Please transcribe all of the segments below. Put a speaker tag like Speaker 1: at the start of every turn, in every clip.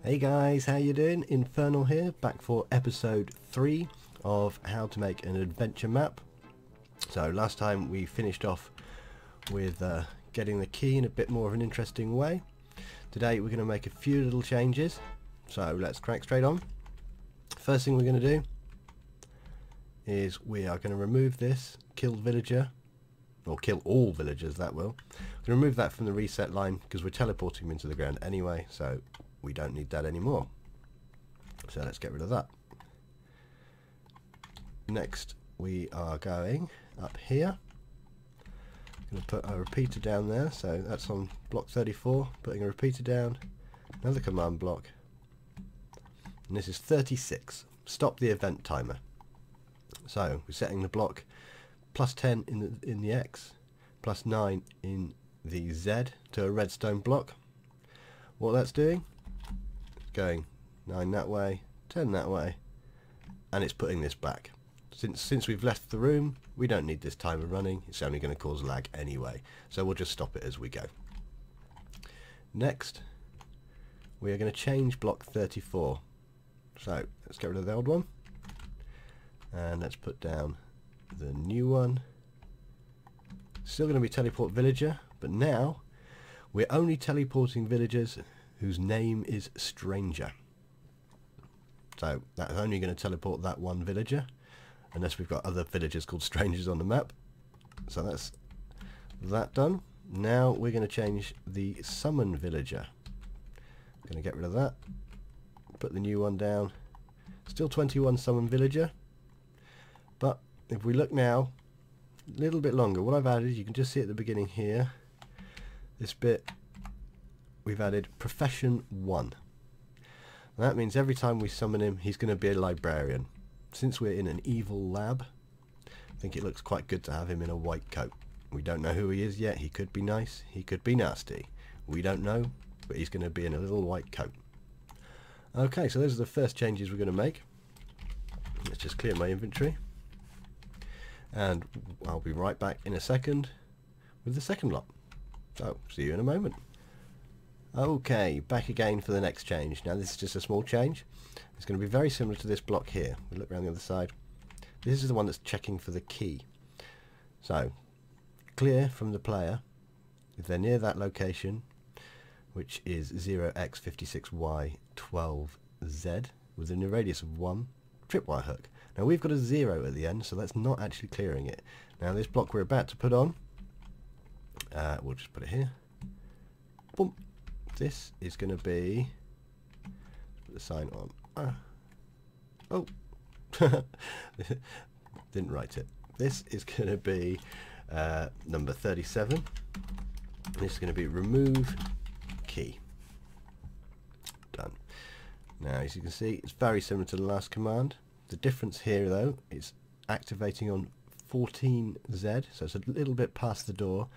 Speaker 1: Hey guys, how you doing? Infernal here, back for episode 3 of how to make an adventure map. So last time we finished off with getting the key in a bit more of an interesting way. Today we're going to make a few little changes, so let's crack straight on. First thing we're going to do is we are going to remove this killed villager, or kill all villagers, that will. We're going to remove that from the reset line because we're teleporting them into the ground anyway, so we don't need that anymore. So let's get rid of that. Next we are going up here. I'm going to put a repeater down there, so that's on block 34, putting a repeater down, another command block, and this is 36. Stop the event timer. So we're setting the block plus 10 in the X, plus 9 in the Z to a redstone block. What that's doing, it's going 9 that way, 10 that way, and it's putting this back. Since we've left the room, we don't need this timer running. It's only going to cause lag anyway, so we'll just stop it as we go. Next, we are going to change block 34. So let's get rid of the old one, and let's put down the new one. Still going to be teleport villager, but now we're only teleporting villagers whose name is stranger. So that's only going to teleport that one villager, unless we've got other villagers called strangers on the map. So that's that done. Now we're going to change the summon villager. I'm going to get rid of that, put the new one down. Still 21 summon villager, but if we look now a little bit longer, what I've added, you can just see at the beginning here, this bit, we've added profession 1. And that means every time we summon him, he's going to be a librarian. Since we're in an evil lab, I think it looks quite good to have him in a white coat. We don't know who he is yet. He could be nice, he could be nasty. We don't know, but he's going to be in a little white coat. Okay, so those are the first changes we're going to make. Let's just clear my inventory, and I'll be right back in a second with the second lot. So, see you in a moment. Okay, back again for the next change. Now this is just a small change. It's going to be very similar to this block here. We look around the other side. This is the one that's checking for the key. So, clear from the player if they're near that location, which is 0x56y12z, within a radius of 1, tripwire hook. Now we've got a 0 at the end, so that's not actually clearing it. Now this block we're about to put on, we'll just put it here. Boom. This is going to be, put the sign on. Oh, didn't write it. This is going to be number 37. This is going to be remove key. Done. Now as you can see, it's very similar to the last command. The difference here though is activating on 14Z, so it's a little bit past the door,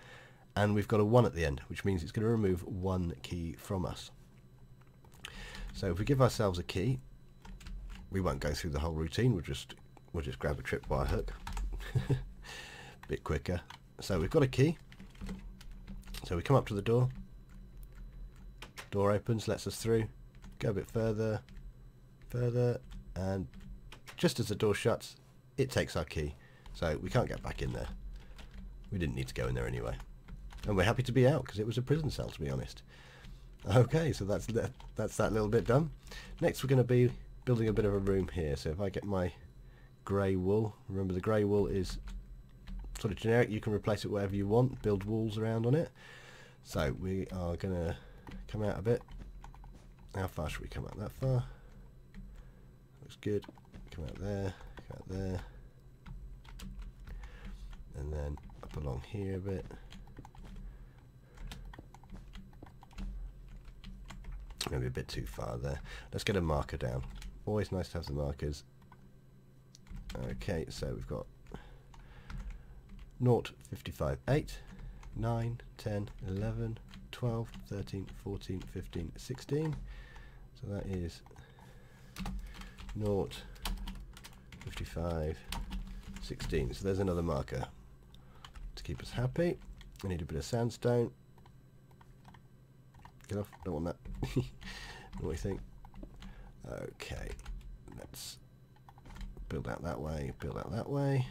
Speaker 1: and we've got a 1 at the end, which means it's going to remove 1 key from us. So if we give ourselves a key, we won't go through the whole routine, we'll just grab a tripwire hook. A bit quicker. So we've got a key, so we come up to the door, door opens, lets us through, go a bit further, and just as the door shuts, it takes our key, so we can't get back in there. We didn't need to go in there anyway, and we're happy to be out because it was a prison cell, to be honest. Okay, so that's that little bit done. Next we're going to be building a bit of a room here. So if I get my grey wool, remember the grey wool is sort of generic, you can replace it wherever you want, build walls around on it. So we are going to come out a bit. How far should we come out? That far? Looks good. Come out there, and then up along here a bit. Maybe a bit too far there. Let's get a marker down. Always nice to have the markers. Okay, so we've got 0, 55, 8, 9, 10, 11, 12, 13, 14, 15, 16. So that is 0, 55, 16. So there's another marker to keep us happy. I need a bit of sandstone. Get off, don't want that. What do you think? Okay, let's build out that way, build out that way.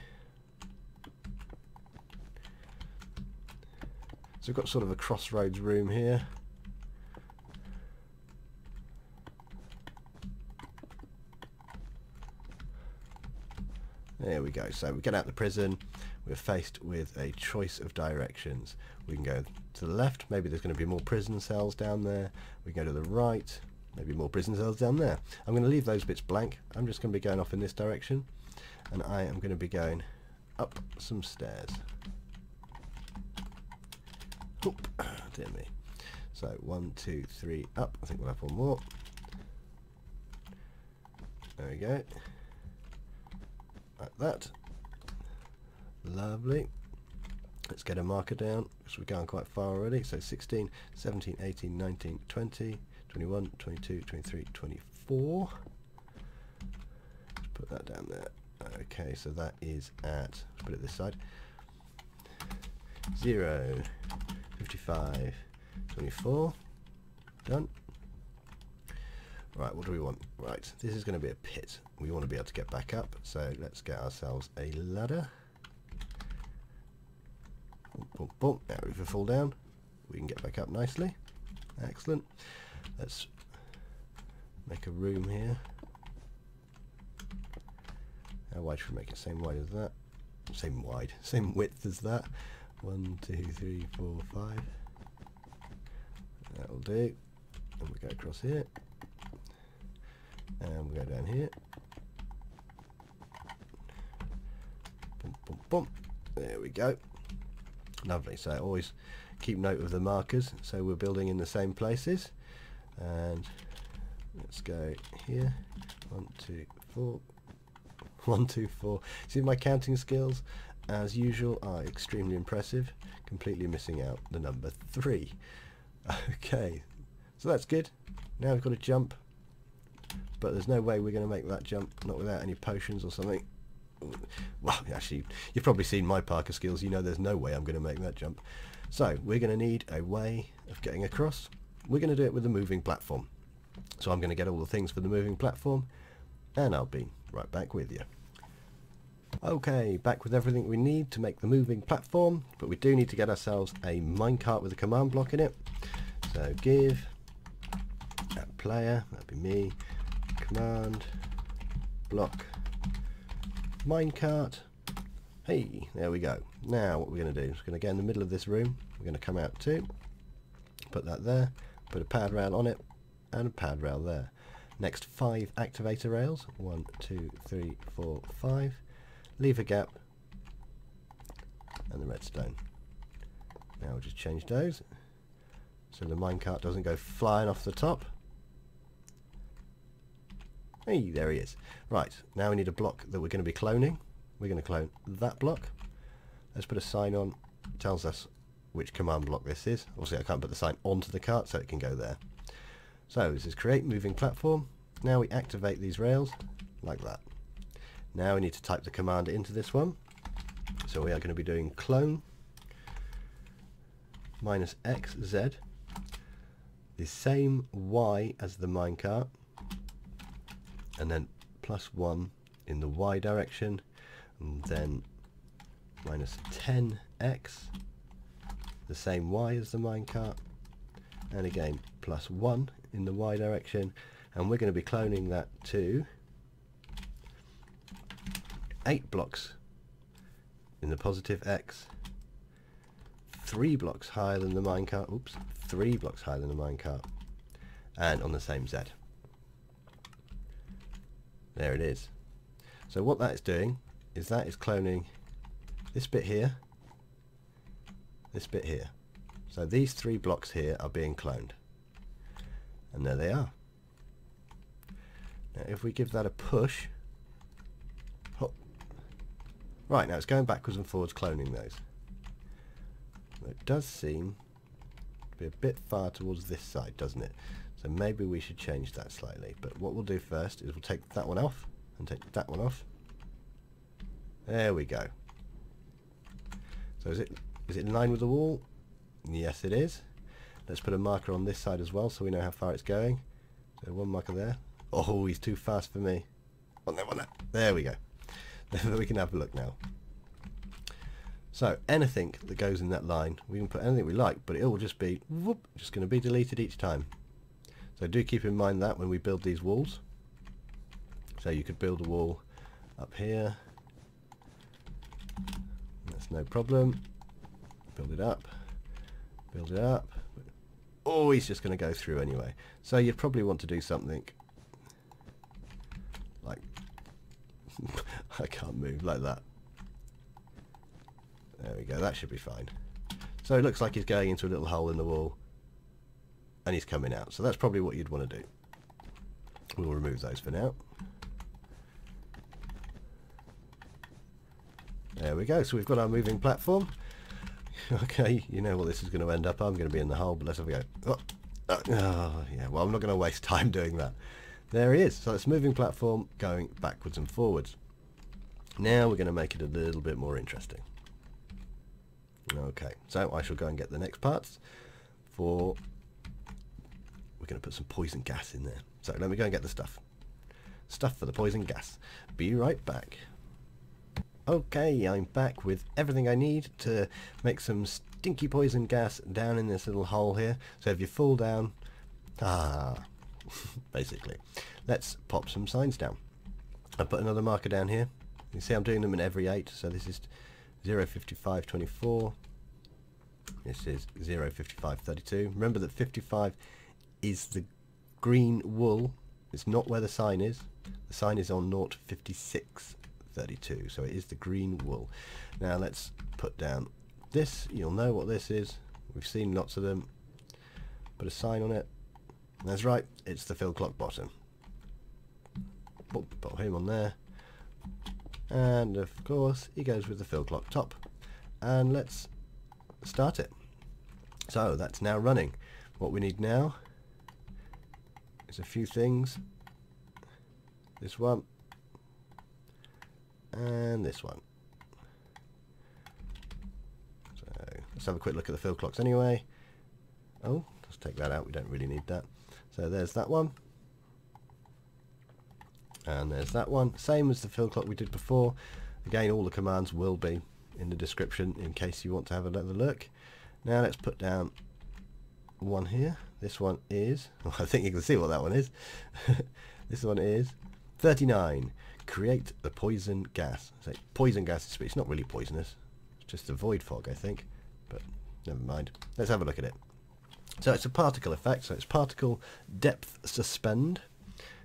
Speaker 1: So we've got sort of a crossroads room here. There we go. So we get out the prison, we're faced with a choice of directions. We can go to the left, maybe there's going to be more prison cells down there. We can go to the right, maybe more prison cells down there. I'm going to leave those bits blank. I'm just going to be going off in this direction, and I am going to be going up some stairs. Oop, dear me. So 1, 2, 3, up. I think we'll have one more. There we go. Like that. Lovely. Let's get a marker down because we're going quite far already. So 16, 17, 18, 19, 20, 21, 22, 23, 24. Let's put that down there. Okay, so that is at, let's put it this side. 0, 55, 24. Done. Right, what do we want? Right, this is going to be a pit. We want to be able to get back up, so let's get ourselves a ladder. Boom, boom, boom. Now if we fall down, we can get back up nicely. Excellent. Let's make a room here. How wide should we make it? Same wide as that. Same wide. Same width as that. 1, 2, 3, 4, 5. That'll do. And we go across here. And we go down here. Boom, boom, boom. There we go. Lovely. So always keep note of the markers so we're building in the same places. And let's go here. 1, 2, 4. 1, 2, 4. See, my counting skills, as usual, are extremely impressive. Completely missing out the number 3. Okay, so that's good. Now we've got to jump. But there's no way we're going to make that jump, not without any potions or something. Well, actually, you've probably seen my parkour skills. You know there's no way I'm going to make that jump. So we're going to need a way of getting across. We're going to do it with a moving platform. So I'm going to get all the things for the moving platform, and I'll be right back with you. Okay, back with everything we need to make the moving platform, but we do need to get ourselves a minecart with a command block in it. So give that player, that'd be me, command block minecart. Hey, there we go. Now what we're going to do is we're going to get in the middle of this room. We're going to come out too, put that there, put a pad rail on it, and a pad rail there. Next 5 activator rails. 1, 2, 3, 4, 5. Leave a gap, and the redstone. Now we'll just change those so the minecart doesn't go flying off the top. Hey, there he is. Right, now we need a block that we're going to be cloning. We're going to clone that block. Let's put a sign on. It tells us which command block this is. Obviously I can't put the sign onto the cart so it can go there. So this is create moving platform. Now we activate these rails like that. Now we need to type the command into this one. So we are going to be doing clone -xz, the same y as the minecart, and then +1 in the y direction, and then -10x, the same y as the minecart, and again +1 in the y direction, and we're going to be cloning that to 8 blocks in the positive x, 3 blocks higher than the minecart, oops, 3 blocks higher than the minecart, and on the same z. There it is. So what that is doing is that is cloning this bit here, this bit here. So these 3 blocks here are being cloned. And there they are. Now if we give that a push, hop. Right, now it's going backwards and forwards cloning those. It does seem to be a bit far towards this side, doesn't it? So maybe we should change that slightly. But what we'll do first is we'll take that one off and take that one off. There we go. So is it in line with the wall? Yes, it is. Let's put a marker on this side as well so we know how far it's going. So one marker there. Oh, he's too fast for me. On that one. There we go. We can have a look now. So anything that goes in that line, we can put anything we like, but it will just be whoop, just going to be deleted each time. So do keep in mind that when we build these walls. So you could build a wall up here. That's no problem. Build it up. Build it up. Oh, he's just going to go through anyway. So you'd probably want to do something like I can't move like that. There we go. That should be fine. So it looks like he's going into a little hole in the wall and he's coming out. So that's probably what you'd want to do. We'll remove those for now. There we go. So we've got our moving platform. Okay, you know what this is going to end up. I'm going to be in the hole, but let's have a go. Oh, yeah, well, I'm not going to waste time doing that. There he is. So it's moving platform going backwards and forwards. Now we're going to make it a little bit more interesting. Okay, so I shall go and get the next parts for... We're going to put some poison gas in there. So let me go and get the stuff. Stuff for the poison gas. Be right back. Okay, I'm back with everything I need to make some stinky poison gas down in this little hole here. So if you fall down, basically. Let's pop some signs down. I put another marker down here. You see I'm doing them in every 8, so this is 05524. This is 05532. Remember that 55 is the green wool. It's not where the sign is. The sign is on 05632, so it is the green wool. Now let's put down this. You'll know what this is. We've seen lots of them. Put a sign on it. That's right, it's the fill clock bottom. Put him on there. And of course he goes with the fill clock top. And let's start it. So that's now running. What we need now is a few things. This one and this one. So let's have a quick look at the fill clocks anyway. Oh, let's take that out, we don't really need that. So there's that one. And there's that one. Same as the fill clock we did before. Again, all the commands will be in the description in case you want to have another look. Now let's put down one here. This one is, well, I think you can see what that one is. This one is 39. Create the poison gas. So poison gas, it's not really poisonous. It's just a void fog, I think. But never mind. Let's have a look at it. So it's a particle effect. So it's particle depth suspend.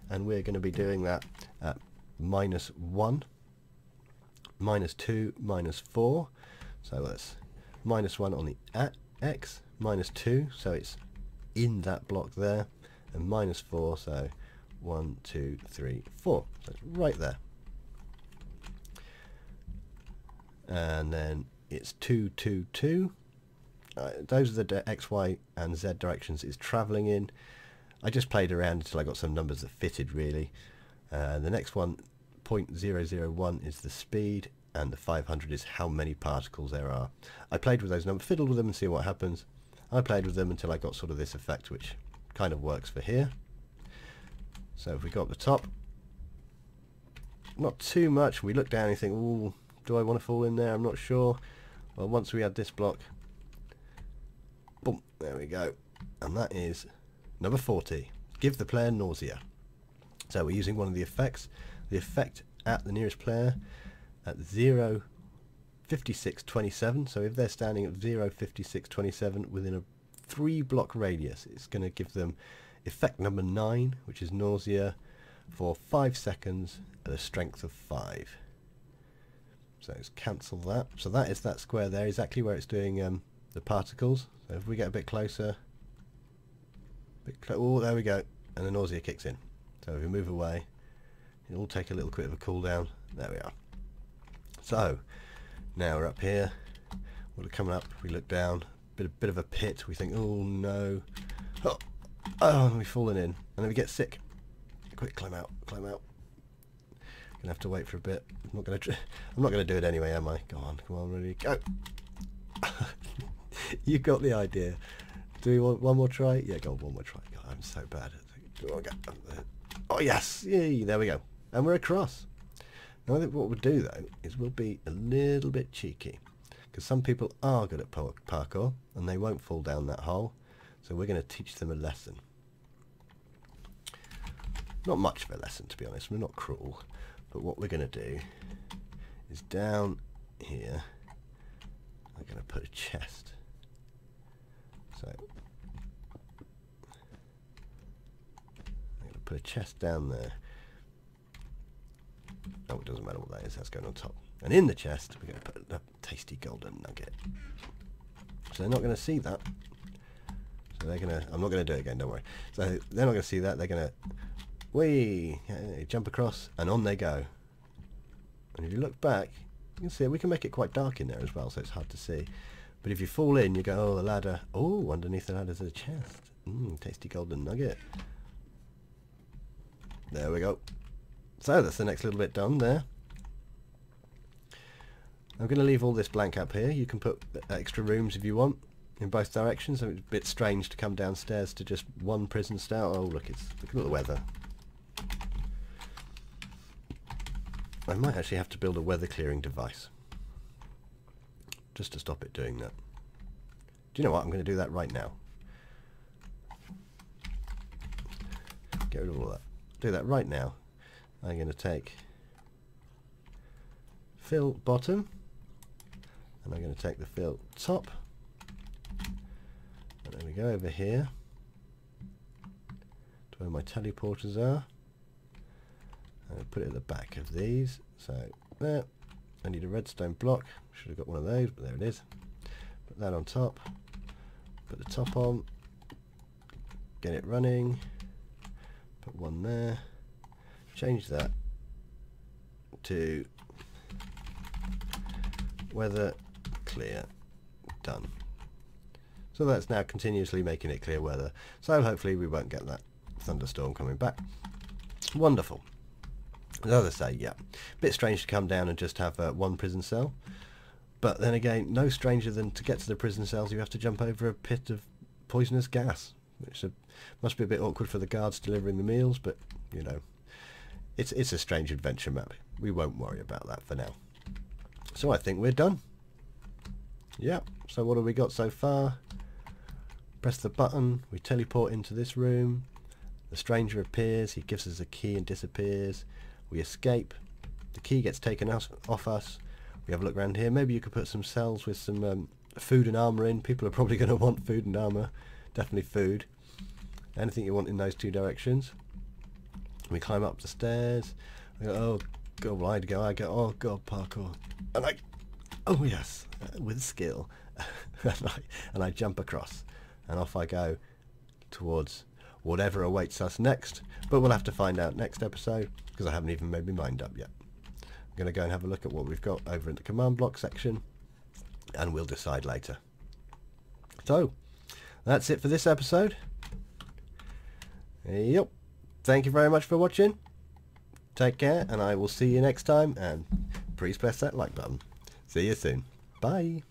Speaker 1: And we're going to be doing that at -1, -2, -4. So that's -1 on the X, -2, so it's in that block there, and -4, so 1, 2, 3, 4. So it's right there. And then it's 2, 2, 2. Those are the X, Y, and Z directions it's travelling in. I just played around until I got some numbers that fitted really. The next one, 0.001, is the speed, and the 500 is how many particles there are. I played with those numbers, fiddled with them and see what happens. I played with them until I got sort of this effect, which kind of works for here. So if we go up the top, not too much. We look down and think, ooh, do I want to fall in there? I'm not sure. Well, once we add this block, boom, there we go. And that is number 40. Give the player nausea. So we're using one of the effects. The effect at the nearest player at 0.5627. So if they're standing at 0.5627 within a 3 block radius, it's going to give them effect number 9, which is nausea, for 5 seconds at a strength of 5. So let's cancel that. So that is that square there, exactly where it's doing the particles. So if we get a bit closer, oh, there we go, and the nausea kicks in. So if we move away, it'll take a little bit of a cool down. There we are. So now we're up here. We're coming up. We look down. Bit of a pit. We think, oh no, oh, we've fallen in, and then we get sick. Quick, climb out, climb out. Gonna have to wait for a bit. I'm not gonna do it anyway, am I? Go on, come on, ready, go. You got the idea. Do we want one more try? Yeah, go on, one more try. God, I'm so bad at it. Oh yes, yay, there we go. And we're across. Now I think what we'll do though is we'll be a little bit cheeky, because some people are good at parkour and they won't fall down that hole. So we're going to teach them a lesson. Not much of a lesson, to be honest. We're not cruel. But what we're going to do is down here, I'm going to put a chest. So I'm going to put a chest down there. Oh, it doesn't matter what that is. That's going on top. And in the chest, we're going to put a tasty golden nugget. So they're not going to see that. So they're going to... I'm not going to do it again, don't worry. So they're not going to see that. They're going to... Whee! Jump across, and on they go. And if you look back, you can see it. We can make it quite dark in there as well, so it's hard to see. But if you fall in, you go, oh, the ladder. Oh, underneath the ladder is a chest. Tasty golden nugget. There we go. So that's the next little bit done there. I'm going to leave all this blank up here. You can put extra rooms if you want in both directions. So it's a bit strange to come downstairs to just one prison cell. Oh, look at the weather. I might actually have to build a weather clearing device just to stop it doing that. Do you know what? I'm going to do that right now. Get rid of all that. Do that right now. I'm going to take fill bottom, and I'm going to take the fill top, and then we go over here to where my teleporters are. I'll put it at the back of these. So there. I need a redstone block. Should have got one of those, but there it is. Put that on top. Put the top on. Get it running. Put one there. Change that to weather clear. Done. So that's now continuously making it clear weather. So hopefully we won't get that thunderstorm coming back. Wonderful. As I say, yeah, a bit strange to come down and just have one prison cell, but then again, no stranger than to get to the prison cells you have to jump over a pit of poisonous gas, which must be a bit awkward for the guards delivering the meals, but you know, it's a strange adventure map. We won't worry about that for now. So I think we're done. Yeah, so what have we got so far? Press the button, we teleport into this room, the stranger appears, he gives us a key and disappears. We escape, the key gets taken off us, we have a look around here. Maybe you could put some cells with some food and armour in. People are probably going to want food and armour, definitely food. Anything you want in those two directions. We climb up the stairs, I go, oh god, well, I go, oh god, parkour, and oh yes, with skill, and I jump across, and off I go towards whatever awaits us next, but we'll have to find out next episode, because I haven't even made my mind up yet. I'm going to go and have a look at what we've got over in the command block section, and we'll decide later. So, that's it for this episode. Yep. Thank you very much for watching. Take care, and I will see you next time, and please press that like button. See you soon. Bye.